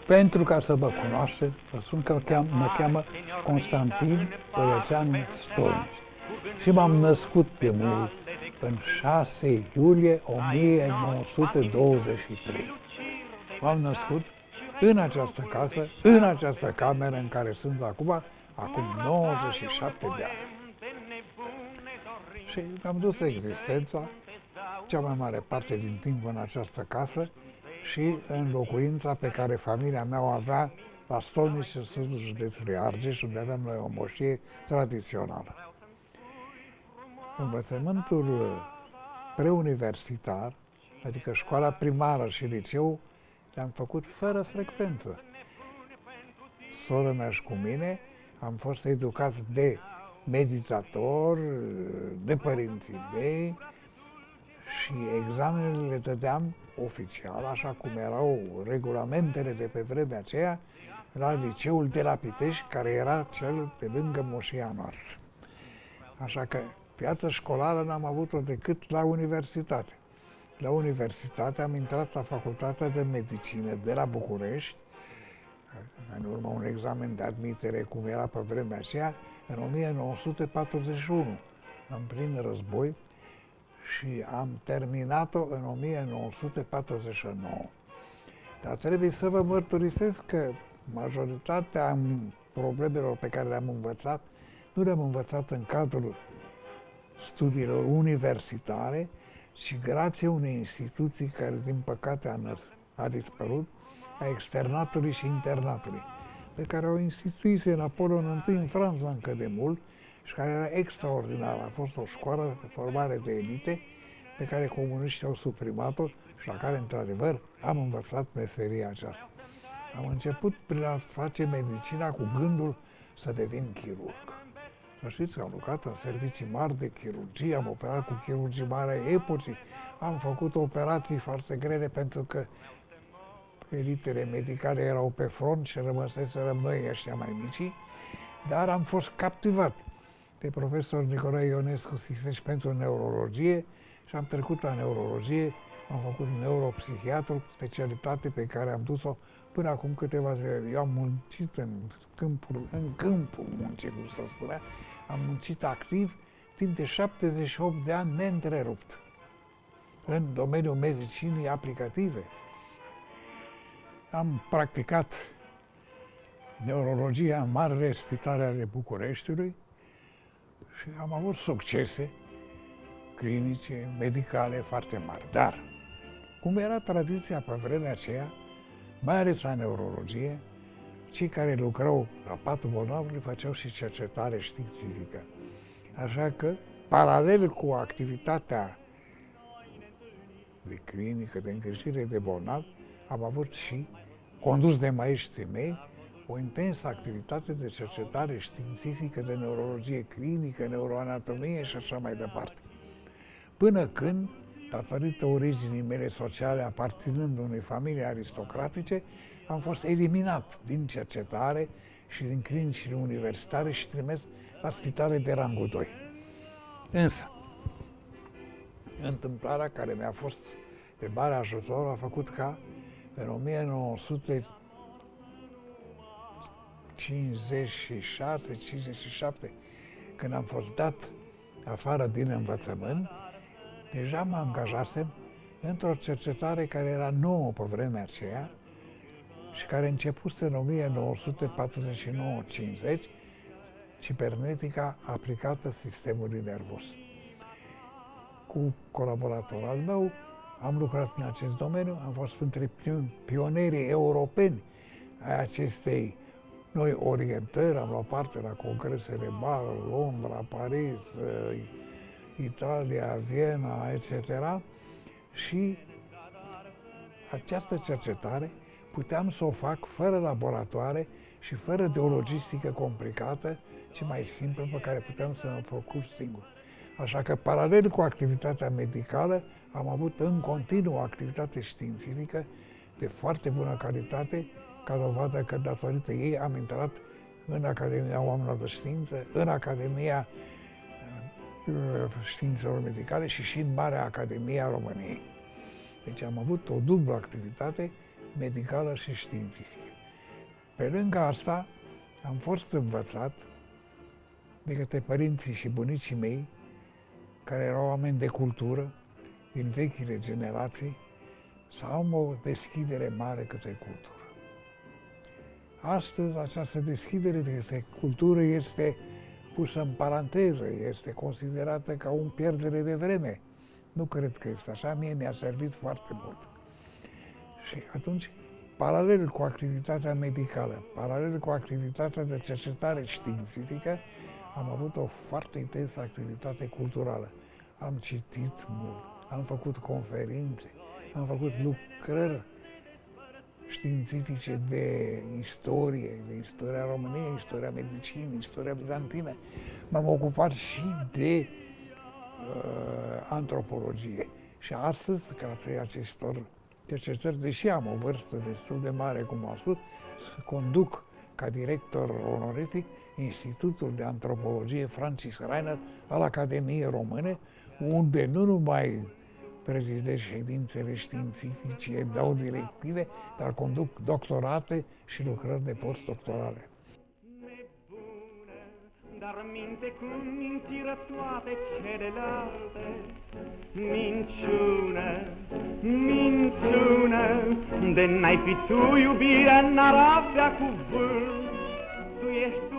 Pentru ca să mă cunoaște, vă spun că mă cheamă Constantin Părățean Stolnici. Și m-am născut de mult în 6 iulie 1923. M-am născut în această casă, în această cameră în care sunt acum 97 de ani. Și mi-am dus existența cea mai mare parte din timp în această casă și în locuința pe care familia mea o avea la Stolnici, în sudul județului Argeș, unde aveam noi o moșie tradițională. Învățământul preuniversitar, adică școala primară și liceu, le-am făcut fără frecvență. Sora mea și cu mine am fost educați de meditator, de părinții mei și examenele le dădeam oficial, așa cum erau regulamentele de pe vremea aceea, la liceul de la Pitești, care era cel de lângă moșia noastră. Așa că viața școlară n-am avut-o decât la universitate. La universitate am intrat la Facultatea de Medicină de la București, în urma un examen de admitere, cum era pe vremea aceea, în 1941, în plin război, și am terminat-o în 1949. Dar trebuie să vă mărturisesc că majoritatea problemelor pe care le-am învățat, nu le-am învățat în cadrul studiilor universitare, ci grație unei instituții care, din păcate, a dispărut, a externatului și internatului, pe care o instituise Napoleon I în Franța încă de mult și care era extraordinară. A fost o școală de formare de elite pe care comuniștii au suprimat-o și la care, într-adevăr, am învățat meseria aceasta. Am început prin a face medicina cu gândul să devin chirurg. Să știți că am lucrat în servicii mari de chirurgie, am operat cu chirurgii mari ai epocii, am făcut operații foarte grele pentru că elitele medicale erau pe front și rămăseserăm noi ăștia mai mici, dar am fost captivat de profesor Nicolae Ionescu Siseș pentru neurologie și am trecut la neurologie, am făcut neuropsihiatru, specialitate pe care am dus-o până acum câteva zile. Eu am muncit în câmpul muncii, cum se spunea, am muncit activ timp de 78 de ani neîntrerupt în domeniul medicinii aplicative. Am practicat neurologia în marele spitale ale Bucureștiului și am avut succese clinice, medicale foarte mari. Dar, cum era tradiția pe vremea aceea, mai ales la neurologie, cei care lucrau la patul bolnavului făceau și cercetare științifică. Așa că, paralel cu activitatea de clinică, de îngrijire de bolnavi, am avut și, condus de maestrii mei, o intensă activitate de cercetare științifică, de neurologie clinică, neuroanatomie și așa mai departe. Până când, datorită originii mele sociale, aparținând unei familii aristocratice, am fost eliminat din cercetare și din clinicile universitare și trimis la spitale de rangul 2. Însă, întâmplarea care mi-a fost de mare ajutor a făcut ca în 1956-57, când am fost dat afară din învățământ, deja mă angajasem într-o cercetare care era nouă pe vremea aceea și care începuse în 1949-50, cibernetica aplicată sistemului nervos. Cu colaboratorul al meu am lucrat în acest domeniu, am fost între pionerii europeni ai acestei noi orientări, am luat parte la congresele Basel, Londra, Paris, Italia, Viena, etc. Și această cercetare puteam să o fac fără laboratoare și fără de o logistică complicată, ci mai simplă, pe care puteam să mă procur singur. Așa că, paralel cu activitatea medicală, am avut în continuu o activitate științifică de foarte bună calitate, ca dovadă că, datorită ei, am intrat în Academia Oamenilor de Știință, în Academia Științelor Medicale și în Marea Academie a României. Deci am avut o dublă activitate medicală și științifică. Pe lângă asta, am fost învățat de către părinții și bunicii mei, care erau oameni de cultură, din vechile generații, să am o deschidere mare către cultură. Astăzi, această deschidere către cultură este pusă în paranteză, este considerată ca o pierdere de vreme. Nu cred că este așa, mie mi-a servit foarte mult. Și atunci, paralel cu activitatea medicală, paralel cu activitatea de cercetare științifică, am avut o foarte intensă activitate culturală. Am citit mult, am făcut conferințe, am făcut lucrări științifice de istoria României, istoria medicinii, istoria bizantină. M-am ocupat și de antropologie. Și astăzi, grație acestor cercetări, deși am o vârstă destul de mare, cum am spus, conduc ca director onorific Institutul de Antropologie Francis Rainer al Academiei Române, unde nu numai prezidez ședințele științifice, dau directive, dar conduc doctorate și lucrări de postdoctorale. Dar minte cu mințiră toate celelalte. Minciună, minciună, de n-ai fi tu iubirea, n-ar avea cuvânt. Tu ești